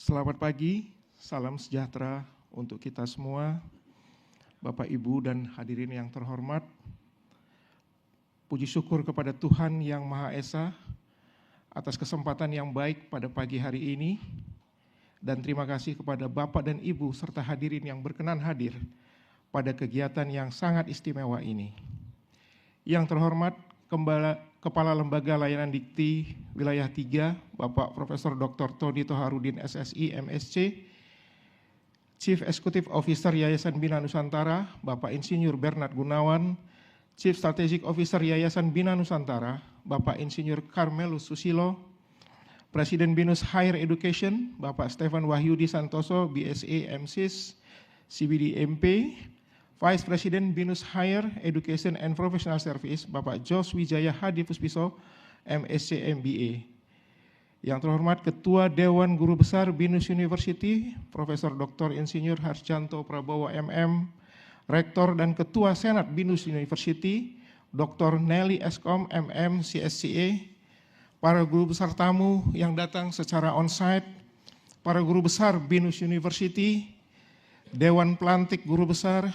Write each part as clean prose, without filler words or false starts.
Selamat pagi, salam sejahtera untuk kita semua, Bapak, Ibu, dan hadirin yang terhormat. Puji syukur kepada Tuhan Yang Maha Esa atas kesempatan yang baik pada pagi hari ini, dan terima kasih kepada Bapak dan Ibu serta hadirin yang berkenan hadir pada kegiatan yang sangat istimewa ini. Yang terhormat, Kepala Lembaga Layanan Dikti Wilayah 3, Bapak Profesor Dr. Tony Toharudin SSI MSc, Chief Executive Officer Yayasan Bina Nusantara, Bapak Insinyur Bernard Gunawan, Chief Strategic Officer Yayasan Bina Nusantara, Bapak Insinyur Carmelus Susilo, Presiden BINUS Higher Education, Bapak Stefan Wahyudi Santoso, BSA MSIS, CBD MP, Vice President BINUS Higher Education and Professional Service, Bapak Jos Wijaya Hadi Puspiso, MSc MBA. Yang terhormat Ketua Dewan Guru Besar BINUS University, Profesor Dr. Insinyur Harsjanto Prabowo MM, Rektor dan Ketua Senat BINUS University, Dr. Nelly Eskom MM CSCA, para guru besar tamu yang datang secara onsite, para guru besar BINUS University, Dewan Pelantik Guru Besar,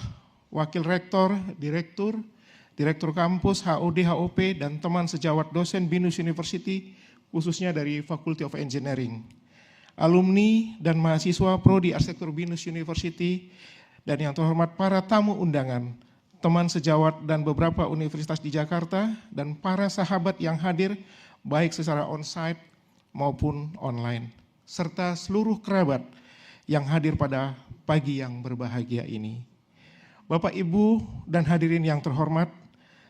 Wakil Rektor, Direktur Kampus, HOD, HOP, dan teman sejawat dosen BINUS University, khususnya dari Faculty of Engineering, alumni dan mahasiswa Prodi Arsitektur BINUS University, dan yang terhormat para tamu undangan, teman sejawat dan beberapa universitas di Jakarta, dan para sahabat yang hadir baik secara onsite maupun online, serta seluruh kerabat yang hadir pada pagi yang berbahagia ini. Bapak, Ibu, dan hadirin yang terhormat,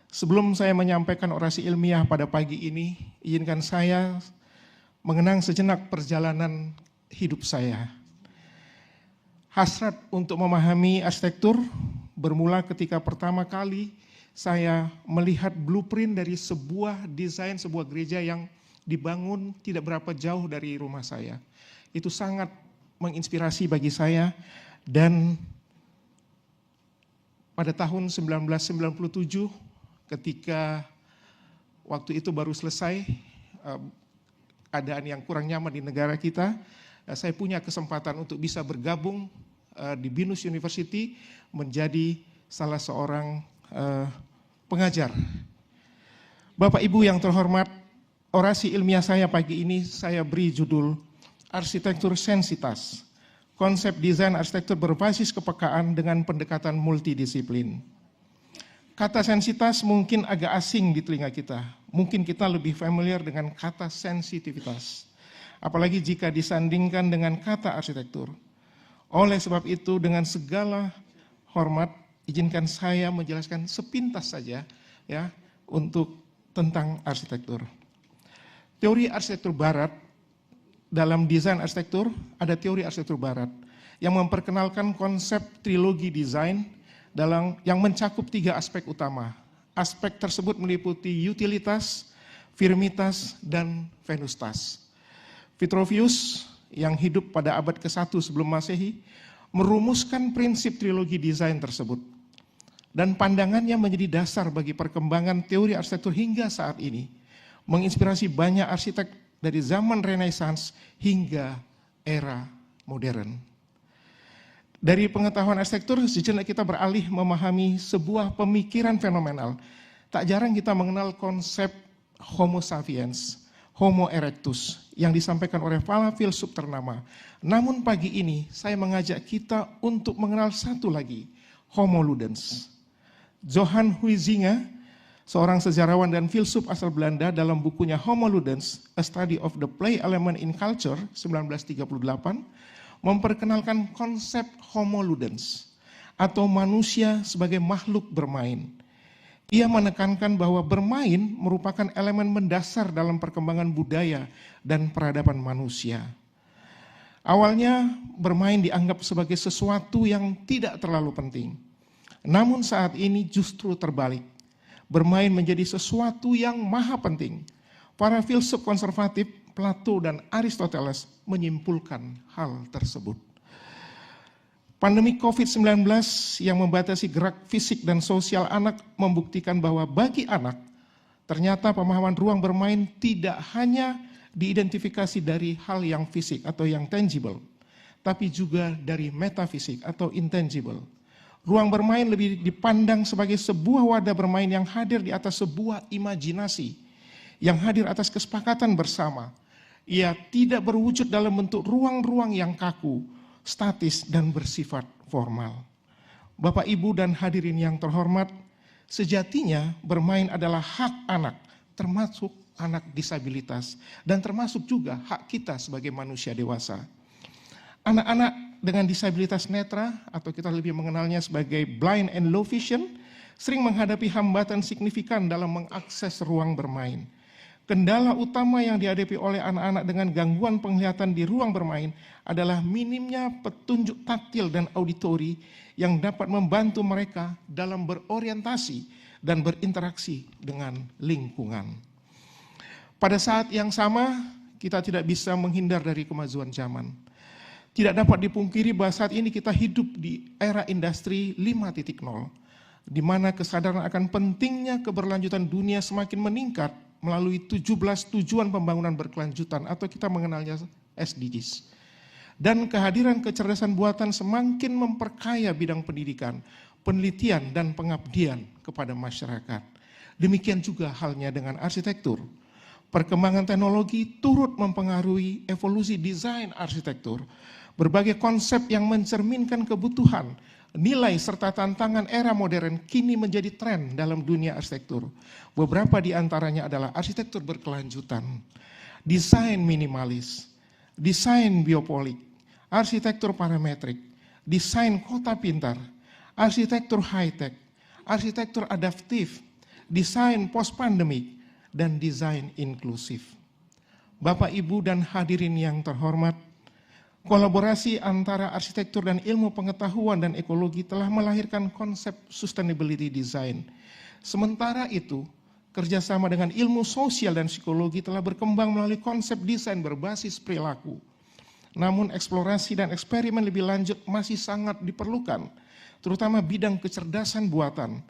sebelum saya menyampaikan orasi ilmiah pada pagi ini, izinkan saya mengenang sejenak perjalanan hidup saya. Hasrat untuk memahami arsitektur bermula ketika pertama kali saya melihat blueprint dari sebuah desain sebuah gereja yang dibangun tidak berapa jauh dari rumah saya. Itu sangat menginspirasi bagi saya, dan pada tahun 1997 ketika waktu itu baru selesai keadaan yang kurang nyaman di negara kita, saya punya kesempatan untuk bisa bergabung di BINUS University menjadi salah seorang pengajar. Bapak, Ibu yang terhormat, orasi ilmiah saya pagi ini saya beri judul Arsitektur Sensitas, konsep desain arsitektur berbasis kepekaan dengan pendekatan multidisiplin. Kata sensitas mungkin agak asing di telinga kita. Mungkin kita lebih familiar dengan kata sensitivitas. Apalagi jika disandingkan dengan kata arsitektur. Oleh sebab itu, dengan segala hormat, izinkan saya menjelaskan sepintas saja ya untuk tentang arsitektur. Teori arsitektur barat, dalam desain arsitektur, ada teori arsitektur barat yang memperkenalkan konsep trilogi desain yang mencakup 3 aspek utama. Aspek tersebut meliputi utilitas, firmitas, dan venustas. Vitruvius yang hidup pada abad ke-1 sebelum Masehi merumuskan prinsip trilogi desain tersebut. Dan pandangannya menjadi dasar bagi perkembangan teori arsitektur hingga saat ini. Menginspirasi banyak arsitek dari zaman Renaissance hingga era modern. Dari pengetahuan arsitektur, sejenak kita beralih memahami sebuah pemikiran fenomenal. Tak jarang kita mengenal konsep Homo sapiens, Homo erectus, yang disampaikan oleh para filsuf ternama. Namun pagi ini saya mengajak kita untuk mengenal satu lagi, Homo ludens. Johan Huizinga, seorang sejarawan dan filsuf asal Belanda, dalam bukunya Homo Ludens, A Study of the Play Element in Culture, 1938, memperkenalkan konsep Homo Ludens, atau manusia sebagai makhluk bermain. Ia menekankan bahwa bermain merupakan elemen mendasar dalam perkembangan budaya dan peradaban manusia. Awalnya bermain dianggap sebagai sesuatu yang tidak terlalu penting. Namun saat ini justru terbalik. Bermain menjadi sesuatu yang maha penting. Para filsuf konservatif, Plato dan Aristoteles menyimpulkan hal tersebut. Pandemi COVID-19 yang membatasi gerak fisik dan sosial anak membuktikan bahwa bagi anak, ternyata pemahaman ruang bermain tidak hanya diidentifikasi dari hal yang fisik atau yang tangible, tapi juga dari metafisik atau intangible. Ruang bermain lebih dipandang sebagai sebuah wadah bermain yang hadir di atas sebuah imajinasi, yang hadir atas kesepakatan bersama. Ia tidak berwujud dalam bentuk ruang-ruang yang kaku, statis, dan bersifat formal. Bapak, Ibu, dan hadirin yang terhormat, sejatinya bermain adalah hak anak, termasuk anak disabilitas, dan termasuk juga hak kita sebagai manusia dewasa. Anak-anak dengan disabilitas netra, atau kita lebih mengenalnya sebagai blind and low vision, sering menghadapi hambatan signifikan dalam mengakses ruang bermain. Kendala utama yang dihadapi oleh anak-anak dengan gangguan penglihatan di ruang bermain adalah minimnya petunjuk taktil dan auditori yang dapat membantu mereka dalam berorientasi dan berinteraksi dengan lingkungan. Pada saat yang sama, kita tidak bisa menghindar dari kemajuan zaman. Tidak dapat dipungkiri bahwa saat ini kita hidup di era industri 5.0, di mana kesadaran akan pentingnya keberlanjutan dunia semakin meningkat melalui 17 tujuan pembangunan berkelanjutan atau kita mengenalnya SDGs. Dan kehadiran kecerdasan buatan semakin memperkaya bidang pendidikan, penelitian, dan pengabdian kepada masyarakat. Demikian juga halnya dengan arsitektur. Perkembangan teknologi turut mempengaruhi evolusi desain arsitektur. Berbagai konsep yang mencerminkan kebutuhan, nilai serta tantangan era modern kini menjadi tren dalam dunia arsitektur. Beberapa di antaranya adalah arsitektur berkelanjutan, desain minimalis, desain biopolik, arsitektur parametrik, desain kota pintar, arsitektur high-tech, arsitektur adaptif, desain post-pandemik, dan desain inklusif. Bapak, Ibu, dan hadirin yang terhormat, kolaborasi antara arsitektur dan ilmu pengetahuan dan ekologi telah melahirkan konsep sustainability design. Sementara itu, kerjasama dengan ilmu sosial dan psikologi telah berkembang melalui konsep desain berbasis perilaku. Namun eksplorasi dan eksperimen lebih lanjut masih sangat diperlukan, terutama bidang kecerdasan buatan,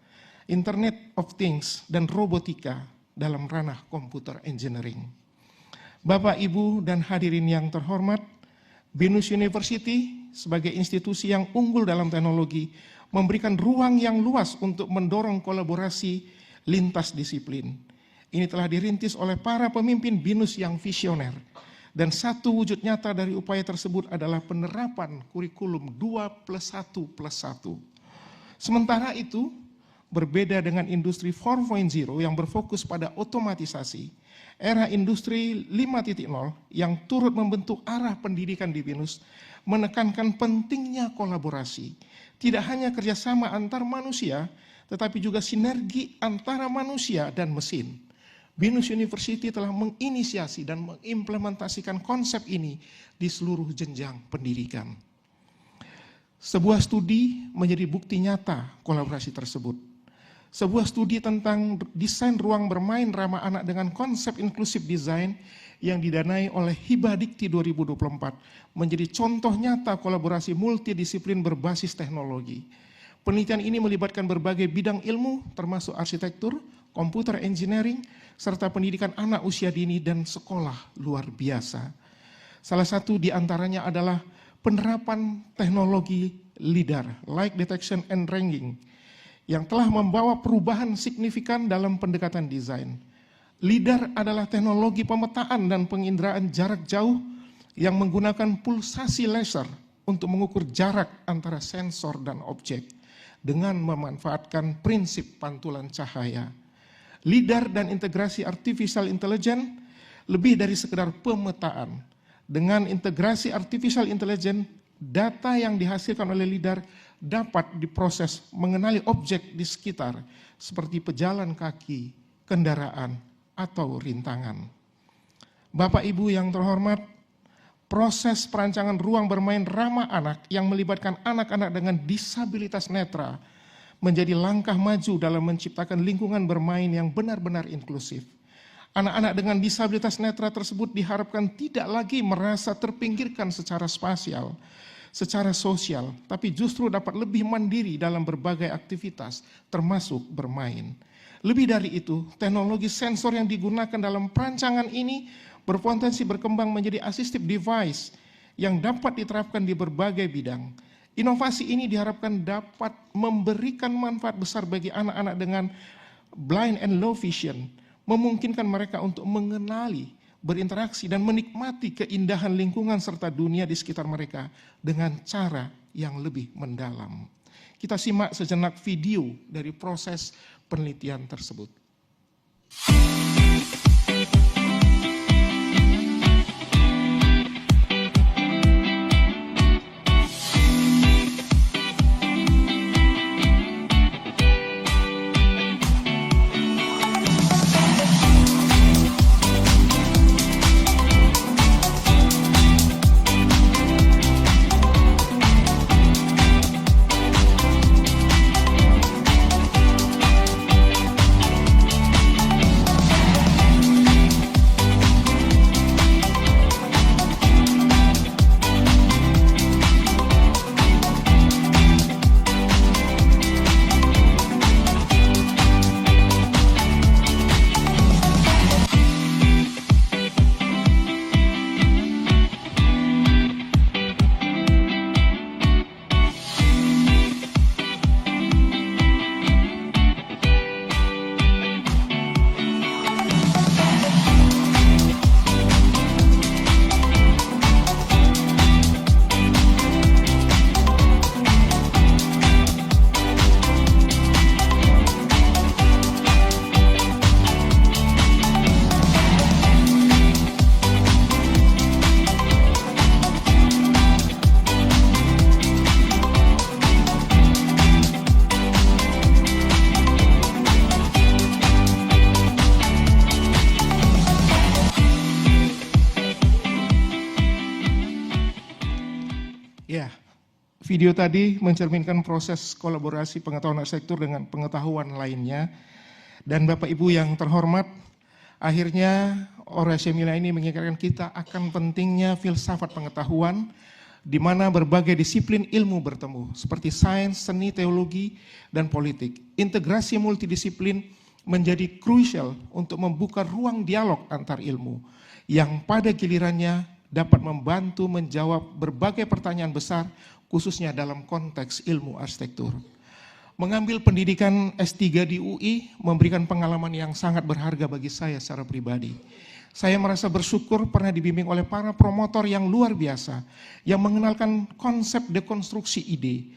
Internet of Things, dan robotika dalam ranah computer engineering. Bapak, Ibu, dan hadirin yang terhormat, BINUS University sebagai institusi yang unggul dalam teknologi memberikan ruang yang luas untuk mendorong kolaborasi lintas disiplin. Ini telah dirintis oleh para pemimpin BINUS yang visioner. Dan satu wujud nyata dari upaya tersebut adalah penerapan kurikulum 2+1+1. Sementara itu, berbeda dengan industri 4.0 yang berfokus pada otomatisasi, era industri 5.0 yang turut membentuk arah pendidikan di BINUS menekankan pentingnya kolaborasi. Tidak hanya kerjasama antar manusia, tetapi juga sinergi antara manusia dan mesin. BINUS University telah menginisiasi dan mengimplementasikan konsep ini di seluruh jenjang pendidikan. Sebuah studi menjadi bukti nyata kolaborasi tersebut. Sebuah studi tentang desain ruang bermain ramah anak dengan konsep inklusif design yang didanai oleh Hibah Dikti 2024 menjadi contoh nyata kolaborasi multidisiplin berbasis teknologi. Penelitian ini melibatkan berbagai bidang ilmu termasuk arsitektur, komputer engineering, serta pendidikan anak usia dini dan sekolah luar biasa. Salah satu di antaranya adalah penerapan teknologi LIDAR, Light Detection and Ranging, yang telah membawa perubahan signifikan dalam pendekatan desain. LIDAR adalah teknologi pemetaan dan penginderaan jarak jauh yang menggunakan pulsasi laser untuk mengukur jarak antara sensor dan objek dengan memanfaatkan prinsip pantulan cahaya. LIDAR dan integrasi artificial intelligence lebih dari sekedar pemetaan. Dengan integrasi artificial intelligence, data yang dihasilkan oleh LIDAR dapat diproses mengenali objek di sekitar seperti pejalan kaki, kendaraan, atau rintangan. Bapak, Ibu yang terhormat, proses perancangan ruang bermain ramah anak yang melibatkan anak-anak dengan disabilitas netra menjadi langkah maju dalam menciptakan lingkungan bermain yang benar-benar inklusif. Anak-anak dengan disabilitas netra tersebut diharapkan tidak lagi merasa terpinggirkan secara spasial, secara sosial, tapi justru dapat lebih mandiri dalam berbagai aktivitas, termasuk bermain. Lebih dari itu, teknologi sensor yang digunakan dalam perancangan ini berpotensi berkembang menjadi assistive device yang dapat diterapkan di berbagai bidang. Inovasi ini diharapkan dapat memberikan manfaat besar bagi anak-anak dengan blind and low vision, memungkinkan mereka untuk mengenali, berinteraksi, dan menikmati keindahan lingkungan serta dunia di sekitar mereka dengan cara yang lebih mendalam. Kita simak sejenak video dari proses penelitian tersebut. Ya, video tadi mencerminkan proses kolaborasi pengetahuan arsitektur dengan pengetahuan lainnya. Dan Bapak Ibu yang terhormat, akhirnya Orasi Emilia ini mengingatkan kita akan pentingnya filsafat pengetahuan, di mana berbagai disiplin ilmu bertemu, seperti sains, seni, teologi, dan politik. Integrasi multidisiplin menjadi krusial untuk membuka ruang dialog antar ilmu, yang pada gilirannya dapat membantu menjawab berbagai pertanyaan besar, khususnya dalam konteks ilmu arsitektur. Mengambil pendidikan S3 di UI memberikan pengalaman yang sangat berharga bagi saya secara pribadi. Saya merasa bersyukur pernah dibimbing oleh para promotor yang luar biasa, yang mengenalkan konsep dekonstruksi ide,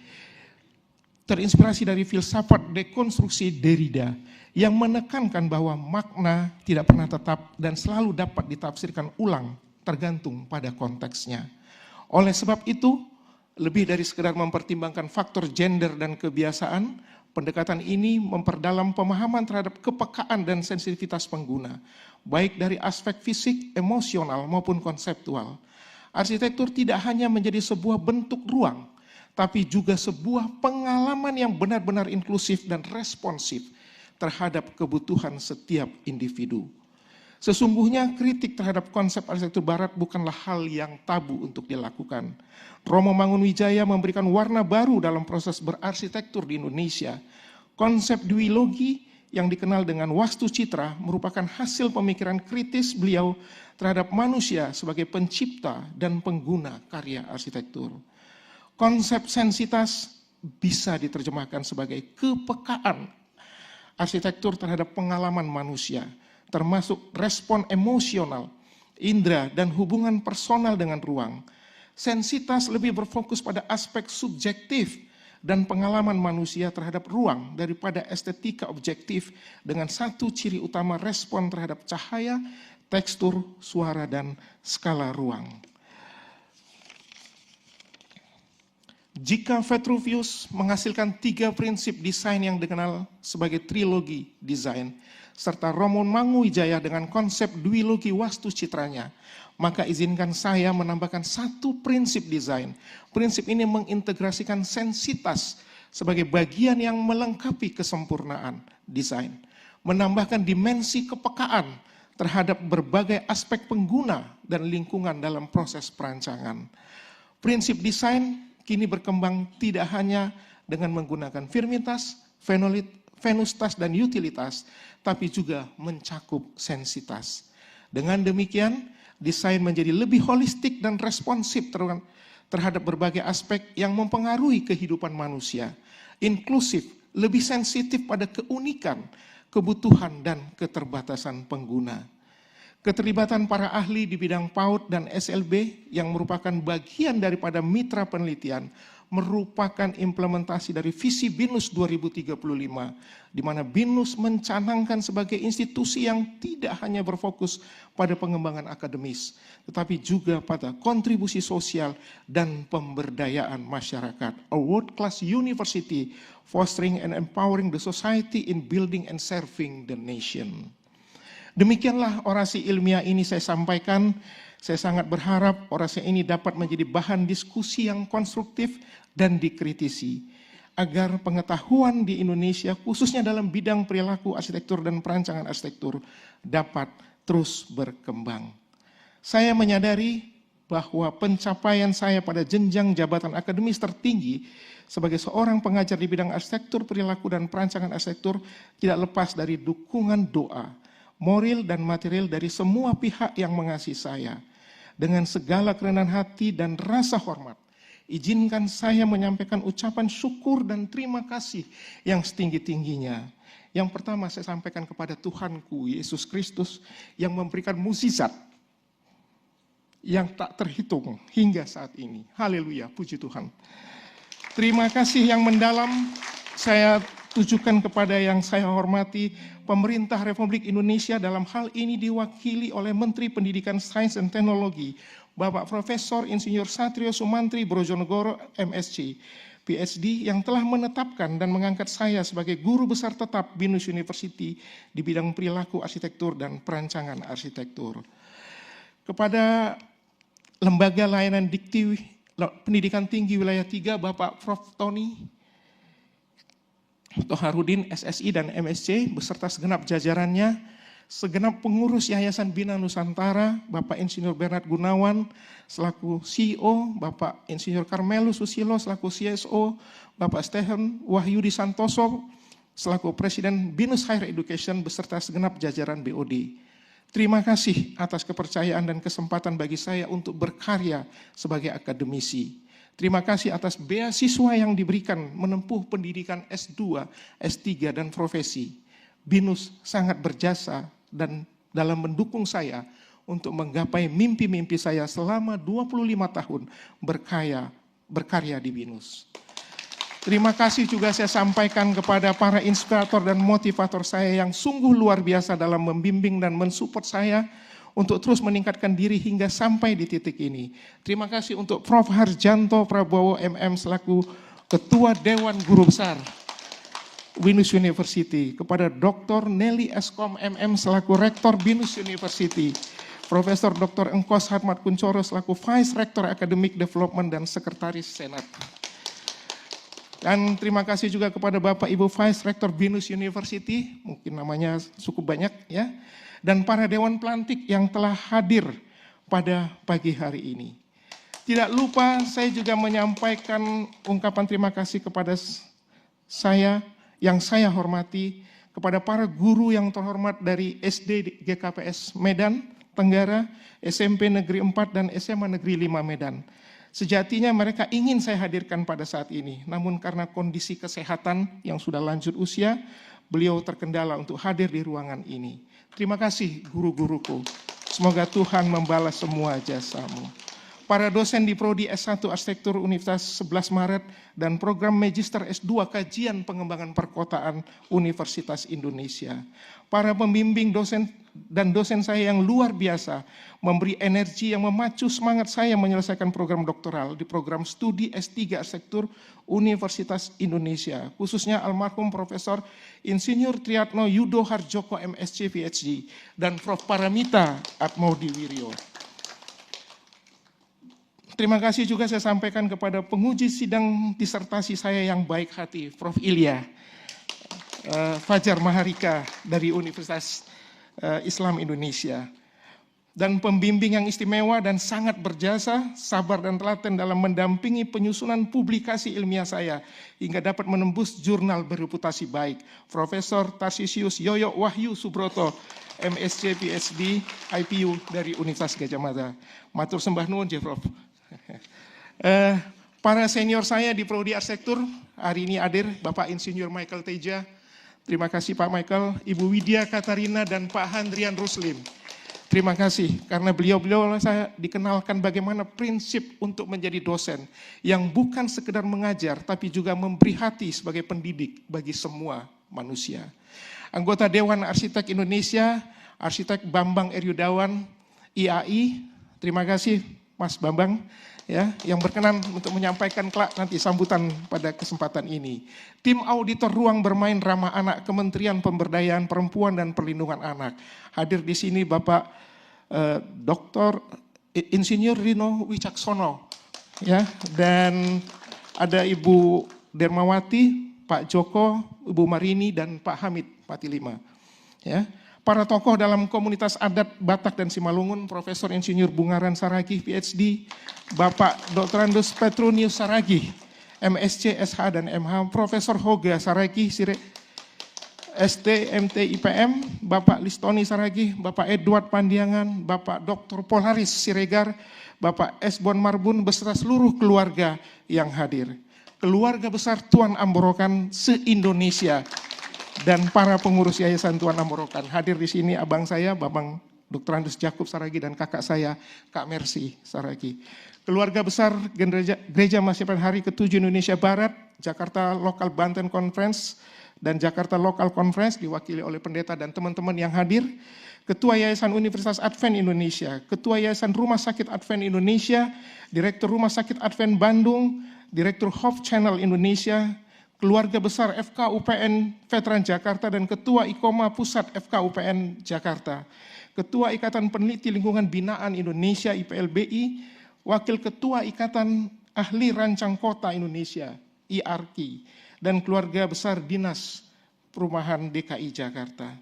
terinspirasi dari filsafat dekonstruksi Derrida, yang menekankan bahwa makna tidak pernah tetap dan selalu dapat ditafsirkan ulang tergantung pada konteksnya. Oleh sebab itu, lebih dari sekedar mempertimbangkan faktor gender dan kebiasaan, pendekatan ini memperdalam pemahaman terhadap kepekaan dan sensitivitas pengguna, baik dari aspek fisik, emosional, maupun konseptual. Arsitektur tidak hanya menjadi sebuah bentuk ruang, tapi juga sebuah pengalaman yang benar-benar inklusif dan responsif terhadap kebutuhan setiap individu. Sesungguhnya kritik terhadap konsep arsitektur barat bukanlah hal yang tabu untuk dilakukan. Romo Mangunwijaya memberikan warna baru dalam proses berarsitektur di Indonesia. Konsep duologi yang dikenal dengan wastu citra merupakan hasil pemikiran kritis beliau terhadap manusia sebagai pencipta dan pengguna karya arsitektur. Konsep sensitas bisa diterjemahkan sebagai kepekaan arsitektur terhadap pengalaman manusia, termasuk respon emosional, indera, dan hubungan personal dengan ruang. Sensitas lebih berfokus pada aspek subjektif dan pengalaman manusia terhadap ruang daripada estetika objektif dengan satu ciri utama respon terhadap cahaya, tekstur, suara, dan skala ruang. Jika Vitruvius menghasilkan 3 prinsip desain yang dikenal sebagai trilogi desain, serta Romo Mangunwijaya dengan konsep duologi wastu citranya, maka izinkan saya menambahkan 1 prinsip desain. Prinsip ini mengintegrasikan sensitas sebagai bagian yang melengkapi kesempurnaan desain, menambahkan dimensi kepekaan terhadap berbagai aspek pengguna dan lingkungan dalam proses perancangan. Prinsip desain kini berkembang tidak hanya dengan menggunakan firmitas, venustas, dan utilitas, tapi juga mencakup sensitas. Dengan demikian, desain menjadi lebih holistik dan responsif terhadap berbagai aspek yang mempengaruhi kehidupan manusia. Inklusif, lebih sensitif pada keunikan, kebutuhan, dan keterbatasan pengguna. Keterlibatan para ahli di bidang PAUD dan SLB yang merupakan bagian daripada mitra penelitian merupakan implementasi dari visi BINUS 2035, di mana BINUS mencanangkan sebagai institusi yang tidak hanya berfokus pada pengembangan akademis, tetapi juga pada kontribusi sosial dan pemberdayaan masyarakat. A world-class university fostering and empowering the society in building and serving the nation. Demikianlah orasi ilmiah ini saya sampaikan. Saya sangat berharap orasi ini dapat menjadi bahan diskusi yang konstruktif dan dikritisi, agar pengetahuan di Indonesia, khususnya dalam bidang perilaku arsitektur dan perancangan arsitektur, dapat terus berkembang. Saya menyadari bahwa pencapaian saya pada jenjang jabatan akademis tertinggi sebagai seorang pengajar di bidang arsitektur, perilaku, dan perancangan arsitektur tidak lepas dari dukungan doa, moral dan material dari semua pihak yang mengasihi saya. Dengan segala kerendahan hati dan rasa hormat, izinkan saya menyampaikan ucapan syukur dan terima kasih yang setinggi-tingginya. Yang pertama saya sampaikan kepada Tuhanku Yesus Kristus yang memberikan mukjizat yang tak terhitung hingga saat ini. Haleluya, puji Tuhan. Terima kasih yang mendalam saya tujukan kepada yang saya hormati pemerintah Republik Indonesia, dalam hal ini diwakili oleh Menteri Pendidikan Sains dan Teknologi, Bapak Profesor Insinyur Satrio Sumantri Brojonegoro MSc, PhD, yang telah menetapkan dan mengangkat saya sebagai guru besar tetap BINUS University di bidang perilaku arsitektur dan perancangan arsitektur. Kepada Lembaga Layanan Dikti Pendidikan Tinggi Wilayah 3, Bapak Prof. Tony Toharudin SSI dan MSc beserta segenap jajarannya, segenap pengurus Yayasan Bina Nusantara, Bapak Insinyur Bernard Gunawan selaku CEO, Bapak Insinyur Carmelo Susilo selaku CSO, Bapak Stephen Wahyudi Santoso selaku Presiden BINUS Higher Education beserta segenap jajaran BOD. Terima kasih atas kepercayaan dan kesempatan bagi saya untuk berkarya sebagai akademisi. Terima kasih atas beasiswa yang diberikan menempuh pendidikan S2, S3, dan profesi. BINUS sangat berjasa dan dalam mendukung saya untuk menggapai mimpi-mimpi saya selama 25 tahun berkarya di BINUS. Terima kasih juga saya sampaikan kepada para inspirator dan motivator saya yang sungguh luar biasa dalam membimbing dan mensupport saya untuk terus meningkatkan diri hingga sampai di titik ini. Terima kasih untuk Prof. Harjanto Prabowo MM selaku Ketua Dewan Guru Besar BINUS University, kepada Dr. Nelly Eskom MM selaku Rektor BINUS University, Profesor Dr. Engkos Harmat Kuncoro selaku Vice Rector Academic Development dan Sekretaris Senat. Dan terima kasih juga kepada Bapak Ibu Vice Rector BINUS University, mungkin namanya cukup banyak ya, dan para dewan pelantik yang telah hadir pada pagi hari ini. Tidak lupa saya juga menyampaikan ungkapan terima kasih kepada saya yang saya hormati, kepada para guru yang terhormat dari SD GKPS Medan Tenggara, SMP Negeri 4 dan SMA Negeri 5 Medan. Sejatinya mereka ingin saya hadirkan pada saat ini, namun karena kondisi kesehatan yang sudah lanjut usia, beliau terkendala untuk hadir di ruangan ini. Terima kasih guru-guruku, semoga Tuhan membalas semua jasamu. Para dosen di Prodi S1 Arsitektur Universitas 11 Maret dan program Magister S2 Kajian Pengembangan Perkotaan Universitas Indonesia. Para pembimbing dosen dan dosen saya yang luar biasa memberi energi yang memacu semangat saya menyelesaikan program doktoral di program studi S3 Arsitektur Universitas Indonesia, khususnya almarhum Profesor Insinyur Triatno Yudo Harjoko MSc PhD dan Prof. Paramita Atmodiwiryo. Terima kasih juga saya sampaikan kepada penguji sidang disertasi saya yang baik hati, Prof. Ilya Fajar Maharika dari Universitas Islam Indonesia. dan pembimbing yang istimewa dan sangat berjasa, sabar dan telaten dalam mendampingi penyusunan publikasi ilmiah saya hingga dapat menembus jurnal bereputasi baik. Profesor Tarsisius Yoyo Wahyu Subroto, MSc PhD IPU dari Universitas Gadjah Mada. Matur sembah nuwun, Prof. Para senior saya di Prodi Arsitektur hari ini hadir, Bapak Insinyur Michael Teja. Terima kasih Pak Michael, Ibu Widya Katarina dan Pak Handrian Ruslim. Terima kasih, karena beliau-beliau saya dikenalkan bagaimana prinsip untuk menjadi dosen yang bukan sekedar mengajar, tapi juga memberi hati sebagai pendidik bagi semua manusia. Anggota Dewan Arsitek Indonesia, Arsitek Bambang Eryudawan, IAI, terima kasih Mas Bambang, ya, yang berkenan untuk menyampaikan kelak nanti sambutan pada kesempatan ini. Tim auditor ruang bermain ramah anak Kementerian Pemberdayaan Perempuan dan Perlindungan Anak. Hadir di sini Bapak Dr. Insinyur Rino Wicaksono, ya, dan ada Ibu Dermawati, Pak Joko, Ibu Marini, dan Pak Hamid Patilima. Ya. Para tokoh dalam komunitas adat Batak dan Simalungun, Profesor Insinyur Bungaran Saragih, PhD, Bapak Dr. Andus Petronius Saragih, MSc, SH, dan MH, Profesor Hoga Saragih, ST, MT, IPM, Bapak Listoni Saragih, Bapak Edward Pandiangan, Bapak Dr. Polaris Siregar, Bapak Esbon Marbun, beserta seluruh keluarga yang hadir. Keluarga besar Tuan Amborokan se-Indonesia dan para pengurus Yayasan Tuan Amborokan. Hadir di sini abang saya, Babang Dr. Andus Jakub Saragih, dan kakak saya, Kak Mercy Saragih. Keluarga besar Gereja Masjid Hari ke-7 Indonesia Barat, Jakarta Local Banten Conference, dan Jakarta Local Conference diwakili oleh pendeta dan teman-teman yang hadir, Ketua Yayasan Universitas Advent Indonesia, Ketua Yayasan Rumah Sakit Advent Indonesia, Direktur Rumah Sakit Advent Bandung, Direktur Hope Channel Indonesia, keluarga besar FKUPN Veteran Jakarta dan Ketua IKOMA Pusat FKUPN Jakarta, Ketua Ikatan Peneliti Lingkungan Binaan Indonesia IPLBI, Wakil Ketua Ikatan Ahli Rancang Kota Indonesia IARKI, dan keluarga besar Dinas Perumahan DKI Jakarta.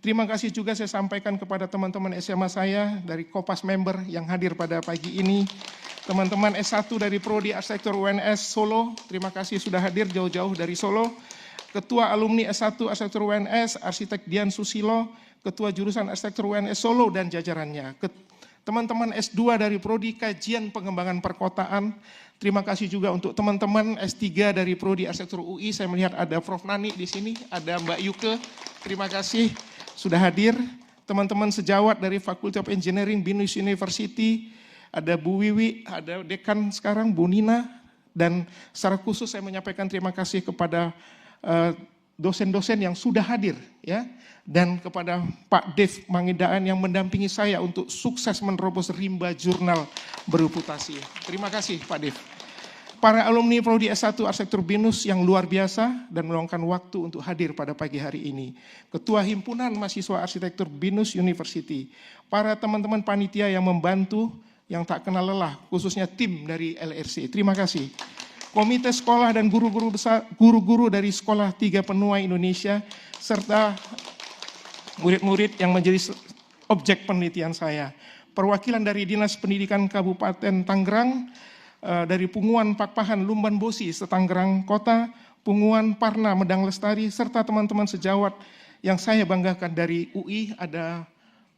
Terima kasih juga saya sampaikan kepada teman-teman SMA saya dari Kopas member yang hadir pada pagi ini. Teman-teman S1 dari Prodi Arsitektur UNS Solo, terima kasih sudah hadir jauh-jauh dari Solo. Ketua Alumni S1 Arsitektur UNS, Arsitek Dian Susilo, Ketua Jurusan Arsitektur UNS Solo dan jajarannya. Teman-teman S2 dari Prodi Kajian Pengembangan Perkotaan, terima kasih juga untuk teman-teman S3 dari Prodi Arsitektur UI. Saya melihat ada Prof. Nani di sini, ada Mbak Yuke, terima kasih sudah hadir. Teman-teman sejawat dari Faculty of Engineering Binus University, ada Bu Wiwi, ada Dekan sekarang Bu Nina, dan secara khusus saya menyampaikan terima kasih kepada dosen-dosen yang sudah hadir, ya, dan kepada Pak Dev Mangindaan yang mendampingi saya untuk sukses menerobos rimba jurnal bereputasi. Terima kasih Pak Dev. Para alumni Prodi S1 Arsitektur Binus yang luar biasa dan meluangkan waktu untuk hadir pada pagi hari ini. Ketua Himpunan Mahasiswa Arsitektur Binus University. Para teman-teman panitia yang membantu, yang tak kenal lelah, khususnya tim dari LRC. Terima kasih. Komite sekolah dan guru-guru besar, guru-guru dari Sekolah 3 Penuai Indonesia, serta murid-murid yang menjadi objek penelitian saya. Perwakilan dari Dinas Pendidikan Kabupaten Tangerang, dari Punguan Pakpahan Lumban Bosi Setanggerang Kota, Punguan Parna Medang Lestari, serta teman-teman sejawat yang saya banggakan dari UI, ada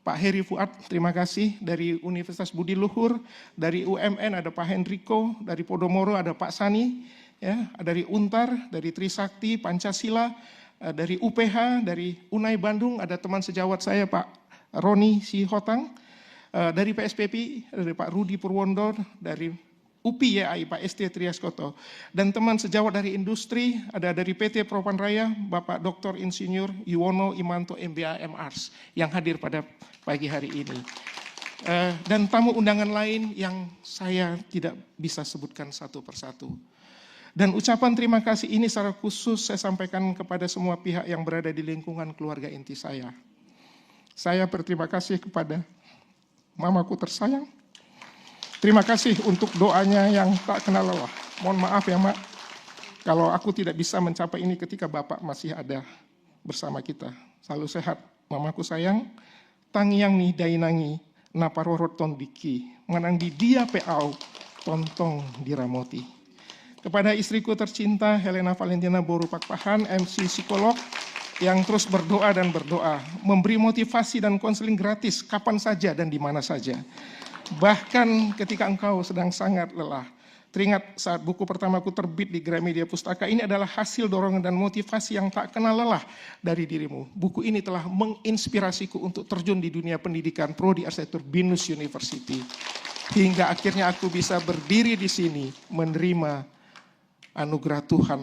Pak Heri Fuad, terima kasih, dari Universitas Budi Luhur, dari UMN ada Pak Hendriko, dari Podomoro ada Pak Sani, ya, dari Untar, dari Trisakti, Pancasila, dari UPH, dari Unai Bandung, ada teman sejawat saya Pak Roni Sihotang, dari PSPP, dari Pak Rudi Purwondo, dari UPI YAI Pak ST Triaskoto, dan teman sejawat dari industri, ada dari PT Propan Raya, Bapak Dr. Insinyur Yuwono Imanto MBA MArs, yang hadir pada pagi hari ini. Dan tamu undangan lain yang saya tidak bisa sebutkan satu persatu. Dan ucapan terima kasih ini secara khusus saya sampaikan kepada semua pihak yang berada di lingkungan keluarga inti saya. Saya berterima kasih kepada mamaku tersayang. Terima kasih untuk doanya yang tak kenal lelah. Mohon maaf ya Mak, kalau aku tidak bisa mencapai ini ketika Bapak masih ada bersama kita. Selalu sehat, mamaku sayang. Tangyang nih dainangi, naparoro tondiki, menang di dia peau, tontong diramoti. Kepada istriku tercinta Helena Valentina Boru Pakpahan, MC psikolog, yang terus berdoa dan berdoa, memberi motivasi dan konseling gratis kapan saja dan di mana saja. Bahkan ketika engkau sedang sangat lelah. Teringat saat buku pertamaku terbit di Gramedia Pustaka, ini adalah hasil dorongan dan motivasi yang tak kenal lelah dari dirimu. Buku ini telah menginspirasiku untuk terjun di dunia pendidikan Prodi Arsitektur BINUS University. Hingga akhirnya aku bisa berdiri di sini menerima anugerah Tuhan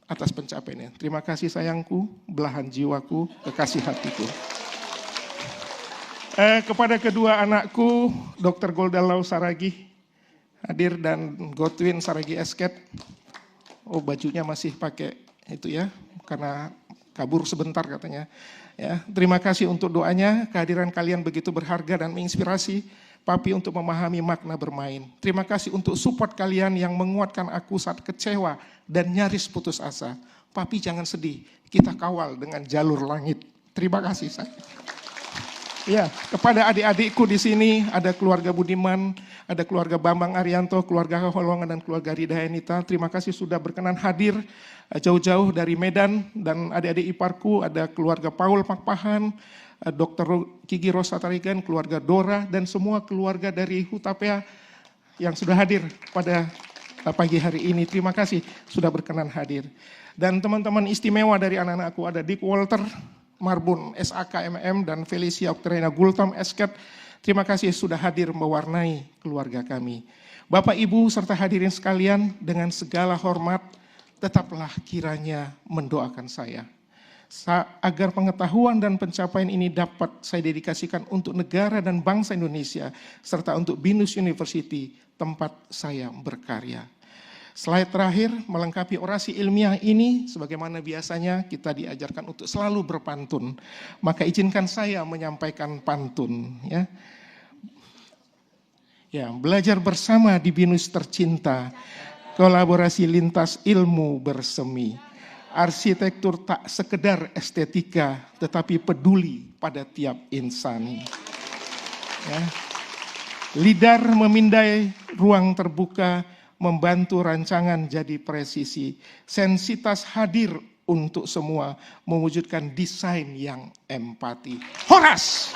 atas pencapaiannya. Terima kasih sayangku, belahan jiwaku, kekasih hatiku. Kepada kedua anakku, Dr. Golda Lau Saragih, hadir, dan Godwin Saragih Esket. Oh, bajunya masih pakai itu ya, karena kabur sebentar katanya. Ya, terima kasih untuk doanya, kehadiran kalian begitu berharga dan menginspirasi Papi untuk memahami makna bermain. Terima kasih untuk support kalian yang menguatkan aku saat kecewa dan nyaris putus asa. Papi jangan sedih, kita kawal dengan jalur langit. Terima kasih saya. Ya, kepada adik-adikku di sini, ada keluarga Budiman, ada keluarga Bambang Arianto, keluarga Holongan, dan keluarga Rida Henita. Terima kasih sudah berkenan hadir jauh-jauh dari Medan, dan adik-adik iparku, ada keluarga Paul Pakpahan, Dr. Kigi Rosa Tarigan, keluarga Dora, dan semua keluarga dari Hutapea yang sudah hadir pada pagi hari ini. Terima kasih sudah berkenan hadir. Dan teman-teman istimewa dari anak-anakku, ada Dick Walter Marbun, SAKMM, dan Felicia Oktarina Gultom, Esket. Terima kasih sudah hadir mewarnai keluarga kami. Bapak, Ibu, serta hadirin sekalian, dengan segala hormat, tetaplah kiranya mendoakan saya. Agar pengetahuan dan pencapaian ini dapat saya dedikasikan untuk negara dan bangsa Indonesia, serta untuk BINUS University, tempat saya berkarya. Slide terakhir melengkapi orasi ilmiah ini, sebagaimana biasanya kita diajarkan untuk selalu berpantun. Maka izinkan saya menyampaikan pantun. Ya, belajar bersama di BINUS tercinta, kolaborasi lintas ilmu bersemi. Arsitektur tak sekedar estetika, tetapi peduli pada tiap insan. Ya. Lidar memindai ruang terbuka, membantu rancangan jadi presisi. Sensitas hadir untuk semua, mewujudkan desain yang empati. Horas!